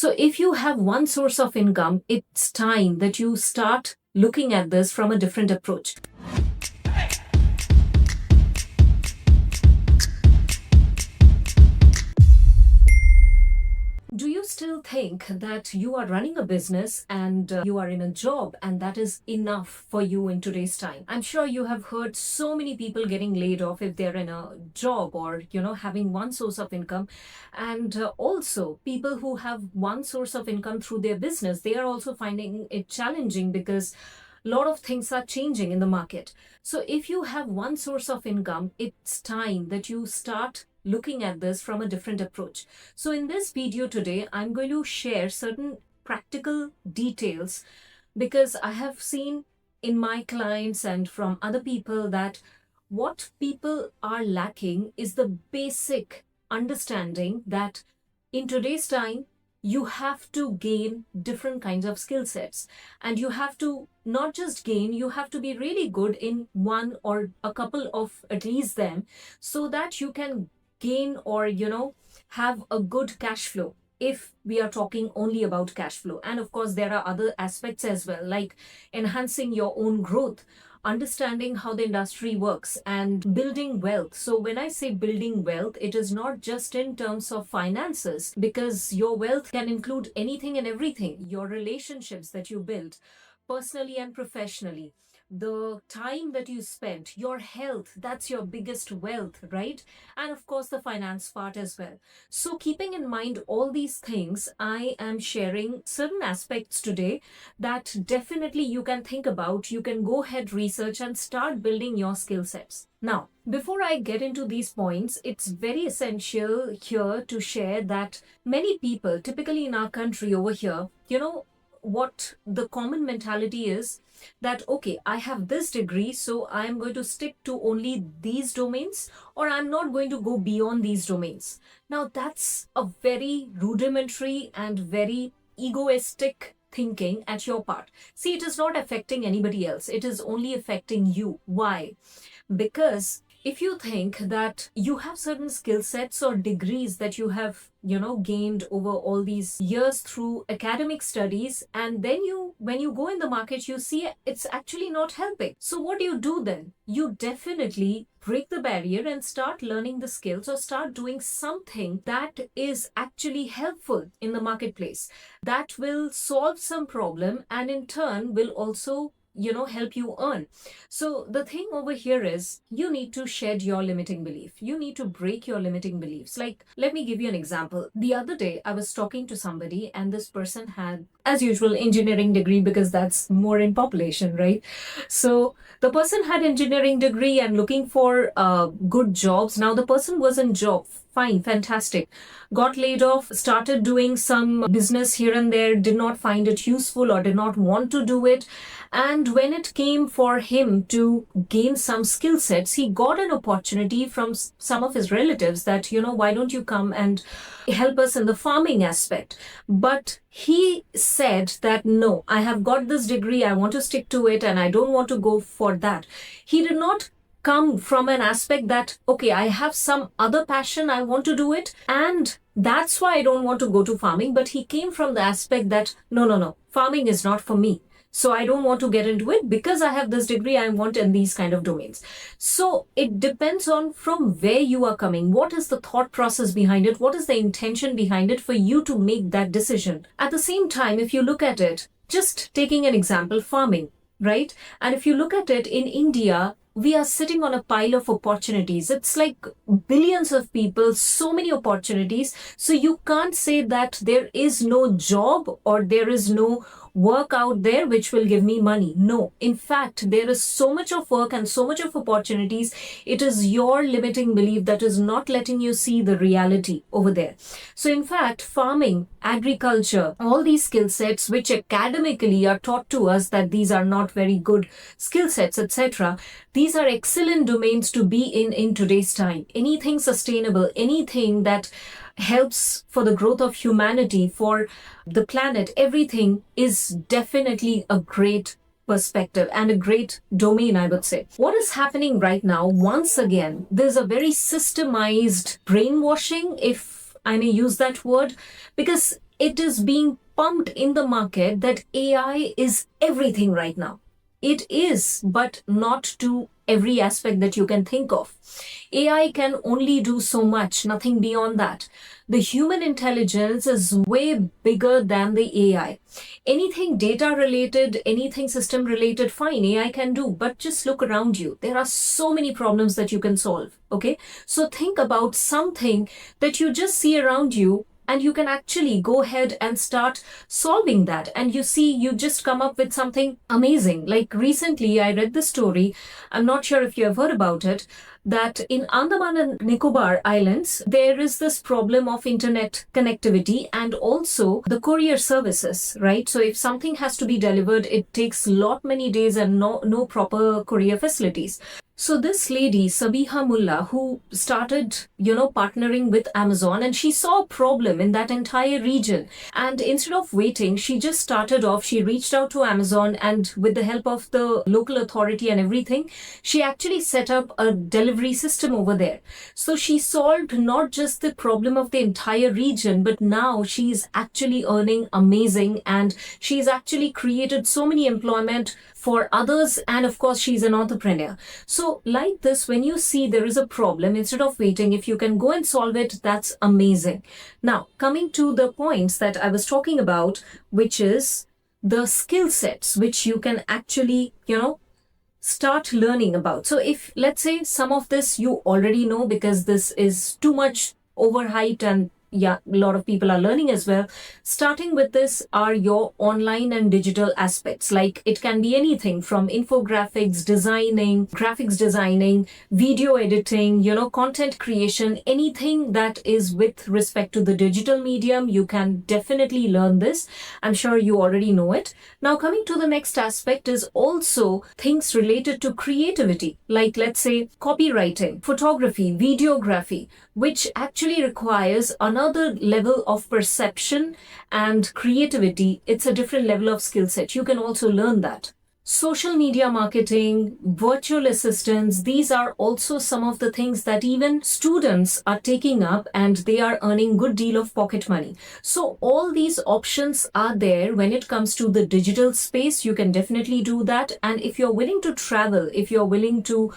So if you have one source of income, it's time that you start looking at this from a different approach. Do you still think that you are running a business and you are in a job and that is enough for you in today's time? I'm sure you have heard so many people getting laid off if they're in a job or, having one source of income. And also people who have one source of income through their business, they are also finding it challenging because a lot of things are changing in the market. So if you have one source of income, it's time that you start looking at this from a different approach. So in this video today, I'm going to share certain practical details because I have seen in my clients and from other people that what people are lacking is the basic understanding that in today's time, you have to gain different kinds of skill sets, and you have to not just gain, you have to be really good in one or a couple of at least them, so that you can gain or have a good cash flow, if we are talking only about cash flow. And of course there are other aspects as well, like enhancing your own growth, understanding how the industry works, and building wealth. So when I say building wealth, it is not just in terms of finances, because your wealth can include anything and everything. Your relationships that you build personally and professionally, the time that you spent, your health, that's your biggest wealth, right? And of course the finance part as well. So keeping in mind all these things, I am sharing certain aspects today that definitely you can think about. You can go ahead, research, and start building your skill sets. Now, before I get into these points, it's very essential here to share that many people, typically in our country over here, what the common mentality is that, okay, I have this degree, so I'm going to stick to only these domains, or I'm not going to go beyond these domains. Now, that's a very rudimentary and very egoistic thinking at your part. See, it is not affecting anybody else. It is only affecting you. Why? Because if you think that you have certain skill sets or degrees that you have, gained over all these years through academic studies, and then when you go in the market, you see it's actually not helping. So what do you do then? You definitely break the barrier and start learning the skills, or start doing something that is actually helpful in the marketplace, that will solve some problem and in turn will also help you earn. So the thing over here is you need to shed your limiting belief. You need to break your limiting beliefs. Like, let me give you an example. The other day I was talking to somebody, and this person had, as usual, engineering degree, because that's more in population, right? So the person had engineering degree and looking for good jobs. Now the person was in job, fine, fantastic, got laid off, started doing some business here and there, did not find it useful or did not want to do it. And when it came for him to gain some skill sets, he got an opportunity from some of his relatives that, why don't you come and help us in the farming aspect? But he said that, no, I have got this degree, I want to stick to it, and I don't want to go for that. He did not come from an aspect that, okay, I have some other passion, I want to do it, and that's why I don't want to go to farming. But he came from the aspect that, no, farming is not for me. So I don't want to get into it because I have this degree, I want in these kind of domains. So it depends on from where you are coming. What is the thought process behind it? What is the intention behind it for you to make that decision? At the same time, if you look at it, just taking an example, farming, right? And if you look at it in India, we are sitting on a pile of opportunities. It's like billions of people, so many opportunities. So you can't say that there is no job or there is no work out there which will give me money. No, in fact, there is so much of work and so much of opportunities. It is your limiting belief that is not letting you see the reality over there. So in fact, farming, agriculture, all these skill sets which academically are taught to us that these are not very good skill sets, etc., these are excellent domains to be in today's time. Anything sustainable, anything that helps for the growth of humanity, for the planet, everything is definitely a great perspective and a great domain, I would say. What is happening right now, once again, there's a very systemized brainwashing, if I may use that word, because it is being pumped in the market that AI is everything right now. It is, but not to every aspect that you can think of. AI can only do so much, nothing beyond that. The human intelligence is way bigger than the AI. Anything data related, anything system related, fine, AI can do, but just look around you. There are so many problems that you can solve. Okay. So think about something that you just see around you, and you can actually go ahead and start solving that. And you see, you just come up with something amazing. Like recently, I read the story. I'm not sure if you have heard about it, that in Andaman and Nicobar Islands, there is this problem of internet connectivity and also the courier services, right? So if something has to be delivered, it takes lot many days and no proper courier facilities. So this lady, Sabiha Mullah, who started, partnering with Amazon, and she saw a problem in that entire region. And instead of waiting, she just started off, she reached out to Amazon, and with the help of the local authority and everything, she actually set up a delivery system over there. So she solved not just the problem of the entire region, but now she's actually earning amazing, and she's actually created so many employment for others, and of course she's an entrepreneur. So like this, when you see there is a problem, instead of waiting, if you can go and solve it, that's amazing. Now coming to the points that I was talking about, which is the skill sets which you can actually start learning about. So if, let's say, some of this you already know because this is too much overhyped, and yeah, a lot of people are learning as well. Starting with this are your online and digital aspects. Like it can be anything from infographics designing, graphics designing, video editing, content creation, anything that is with respect to the digital medium. You can definitely learn this. I'm sure you already know it. Now coming to the next aspect is also things related to creativity. Like let's say copywriting, photography, videography, which actually requires another level of perception and creativity. It's a different level of skill set. You can also learn that. Social media marketing, virtual assistants, these are also some of the things that even students are taking up, and they are earning good deal of pocket money. So all these options are there when it comes to the digital space. You can definitely do that. And if you're willing to travel, if you're willing to,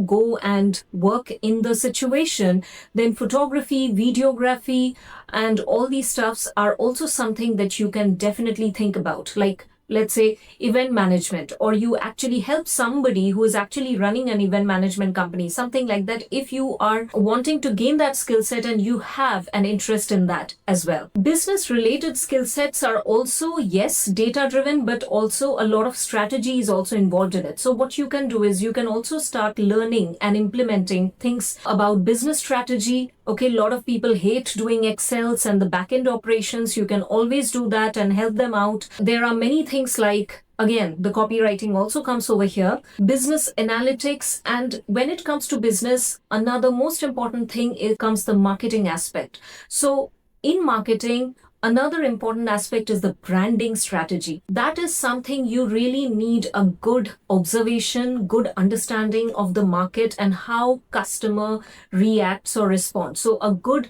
go and work in the situation, then photography, videography, and all these stuffs are also something that you can definitely think about. Like let's say event management, or you actually help somebody who is actually running an event management company, something like that, if you are wanting to gain that skill set and you have an interest in that as well. Business related skill sets are also, yes, data driven, but also a lot of strategy is also involved in it. So what you can do is you can also start learning and implementing things about business strategy. Okay, a lot of people hate doing Excels and the back-end operations. You can always do that and help them out. There are many things like, again, the copywriting also comes over here, business analytics. And when it comes to business, another most important thing comes the marketing aspect. So in marketing, another important aspect is the branding strategy. That is something you really need a good observation, good understanding of the market and how customer reacts or responds. So a good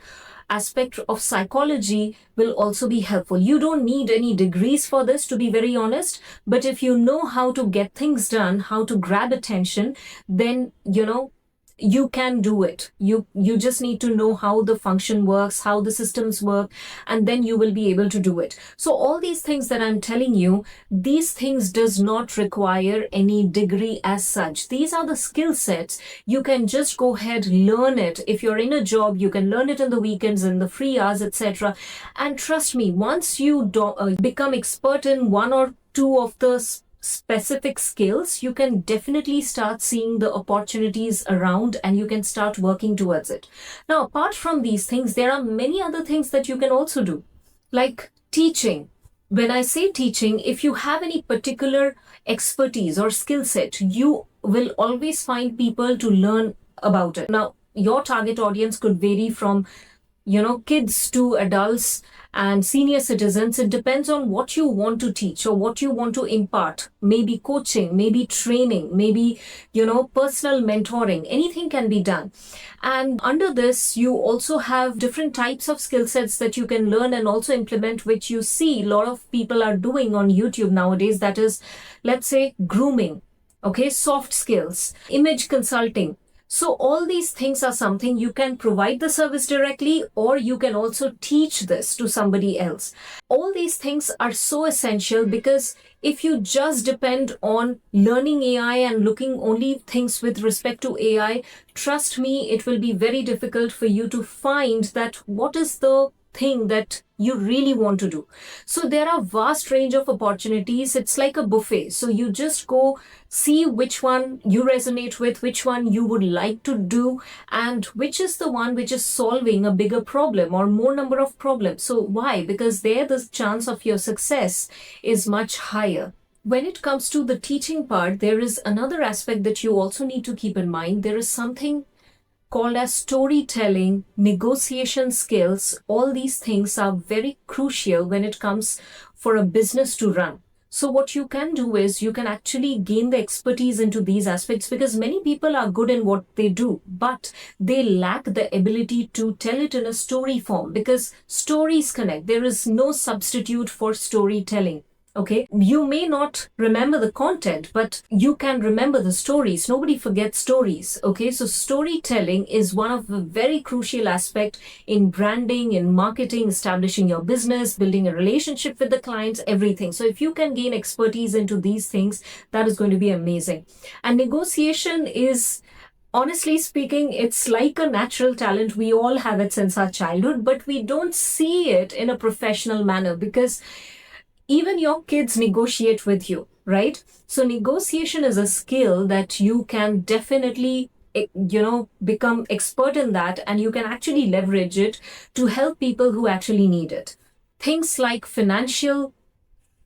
aspect of psychology will also be helpful. You don't need any degrees for this, to be very honest, but if you know how to get things done, how to grab attention, then you can do it. You just need to know how the function works, how the systems work, and then you will be able to do it. So all these things that I'm telling you, these things does not require any degree as such. These are the skill sets. You can just go ahead, learn it. If you're in a job, you can learn it in the weekends, in the free hours, etc. And trust me, once you become expert in one or two of the specific skills, you can definitely start seeing the opportunities around and you can start working towards it. Now, apart from these things, there are many other things that you can also do, like teaching. When I say teaching, if you have any particular expertise or skill set, you will always find people to learn about it. Now, your target audience could vary from kids to adults and senior citizens. It depends on what you want to teach or what you want to impart. Maybe coaching, maybe training, maybe, personal mentoring. Anything can be done. And under this, you also have different types of skill sets that you can learn and also implement, which you see a lot of people are doing on YouTube nowadays. That is, let's say, grooming, okay, soft skills, image consulting. So all these things are something you can provide the service directly, or you can also teach this to somebody else. All these things are so essential, because if you just depend on learning AI and looking only things with respect to AI, trust me, it will be very difficult for you to find that what is the thing that you really want to do. So there are vast range of opportunities. It's like a buffet. So you just go see which one you resonate with, which one you would like to do, and which is the one which is solving a bigger problem or more number of problems. So why? Because there the chance of your success is much higher. When it comes to the teaching part, there is another aspect that you also need to keep in mind. There is something called as storytelling, negotiation skills. All these things are very crucial when it comes for a business to run. So what you can do is you can actually gain the expertise into these aspects, because many people are good in what they do, but they lack the ability to tell it in a story form, because stories connect. There is no substitute for storytelling. Okay, you may not remember the content, but you can remember the stories. Nobody forgets stories. Okay, so storytelling is one of the very crucial aspect in branding, in marketing, establishing your business, building a relationship with the clients, everything. So if you can gain expertise into these things, that is going to be amazing. And negotiation is, honestly speaking, it's like a natural talent. We all have it since our childhood, but we don't see it in a professional manner, because even your kids negotiate with you, right? So negotiation is a skill that you can definitely, become expert in that, and you can actually leverage it to help people who actually need it. Things like financial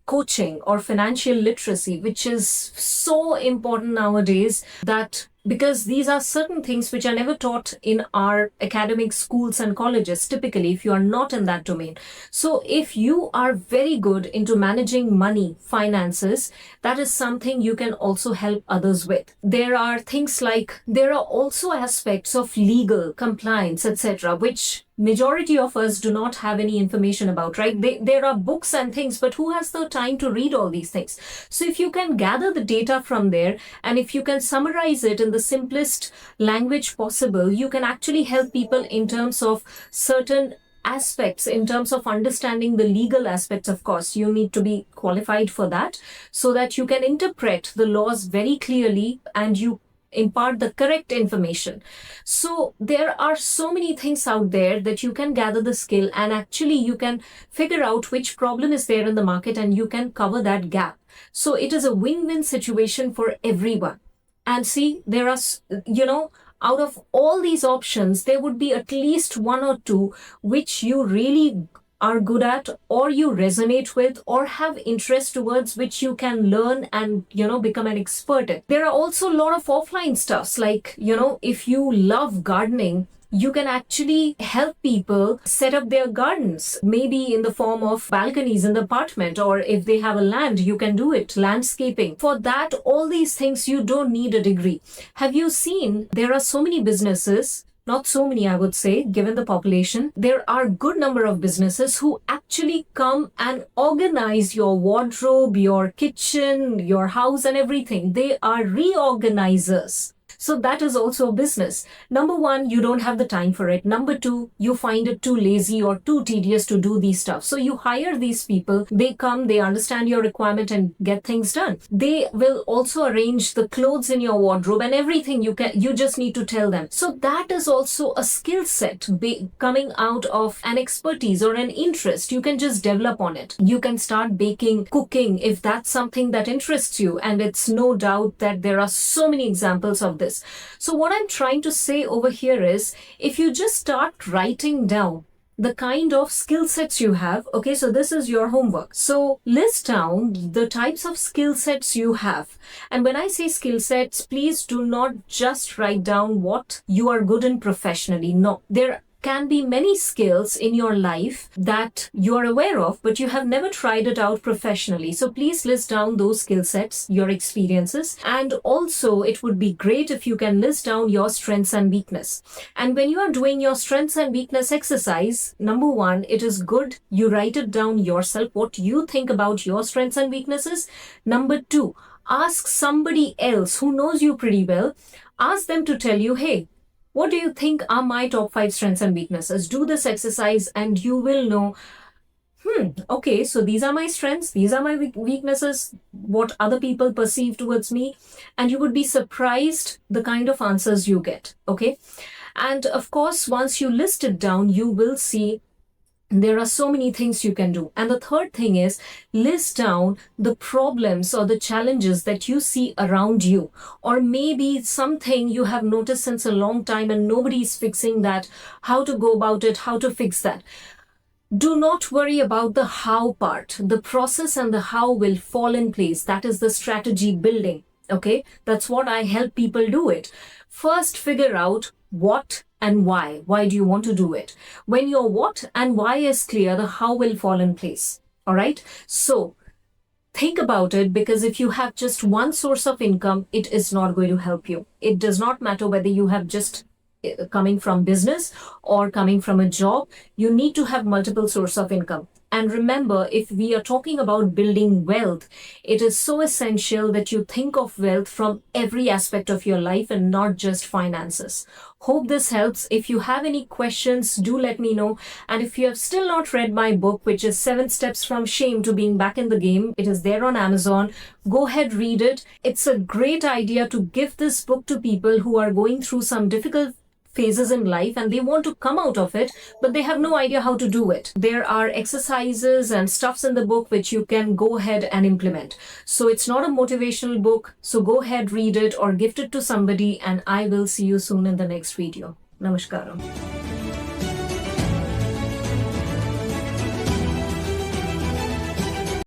coaching or financial literacy, which is so important nowadays, that because these are certain things which are never taught in our academic schools and colleges, typically, if you are not in that domain. So if you are very good into managing money, finances, that is something you can also help others with. There are things like, there are also aspects of legal compliance, etc., which majority of us do not have any information about, right? There are books and things, but who has the time to read all these things? So if you can gather the data from there, and if you can summarize it in the simplest language possible, you can actually help people in terms of certain aspects, in terms of understanding the legal aspects. Of course, you need to be qualified for that, so that you can interpret the laws very clearly and you impart the correct information. So there are so many things out there that you can gather the skill, and actually you can figure out which problem is there in the market and you can cover that gap. So it is a win-win situation for everyone. And see, there are, out of all these options, there would be at least one or two which you really are good at, or you resonate with, or have interest towards, which you can learn and become an expert in. There are also a lot of offline stuffs, like if you love gardening, you can actually help people set up their gardens, maybe in the form of balconies in the apartment, or if they have a land, you can do it, landscaping. For that, all these things, you don't need a degree. Have you seen, there are so many businesses, not so many, I would say, given the population. There are a good number of businesses who actually come and organize your wardrobe, your kitchen, your house and everything. They are reorganizers. So that is also a business. Number one, you don't have the time for it. Number two, you find it too lazy or too tedious to do these stuff. So you hire these people, they come, they understand your requirement and get things done. They will also arrange the clothes in your wardrobe and everything. You just need to tell them. So that is also a skill set coming out of an expertise or an interest. You can just develop on it. You can start baking, cooking, if that's something that interests you. And it's no doubt that there are so many examples of this. So what I'm trying to say over here is, if you just start writing down the kind of skill sets you have, okay, so this is your homework. So list down the types of skill sets you have. And when I say skill sets, please do not just write down what you are good in professionally. No, there can be many skills in your life that you are aware of, but you have never tried it out professionally. So please list down those skill sets, your experiences, and also it would be great if you can list down your strengths and weakness. And when you are doing your strengths and weakness exercise, number one, it is good you write it down yourself, what you think about your strengths and weaknesses. Number two, ask somebody else who knows you pretty well. Ask them to tell you, hey, what do you think are my top 5 strengths and weaknesses? Do this exercise and you will know, okay, so these are my strengths, these are my weaknesses, what other people perceive towards me. And you would be surprised the kind of answers you get, okay? And of course, once you list it down, you will see there are so many things you can do. And the third thing is list down the problems or the challenges that you see around you, or maybe something you have noticed since a long time and nobody is fixing that, how to go about it, how to fix that. Do not worry about the how part. The process and the how will fall in place. That is the strategy building. Okay, that's what I help people do it. First, figure out what and why. Why do you want to do it? When your what and why is clear, the how will fall in place. All right. So think about it, because if you have just one source of income, it is not going to help you. It does not matter whether you have just coming from business or coming from a job. You need to have multiple sources of income. And remember, if we are talking about building wealth, it is so essential that you think of wealth from every aspect of your life and not just finances. Hope this helps. If you have any questions, do let me know. And if you have still not read my book, which is 7 Steps from Shame to Being Back in the Game, it is there on Amazon. Go ahead, read it. It's a great idea to give this book to people who are going through some difficult phases in life and they want to come out of it, but they have no idea how to do it. There are exercises and stuffs in the book which you can go ahead and implement. So it's not a motivational book. So go ahead, read it or gift it to somebody, and I will see you soon in the next video. Namaskaram.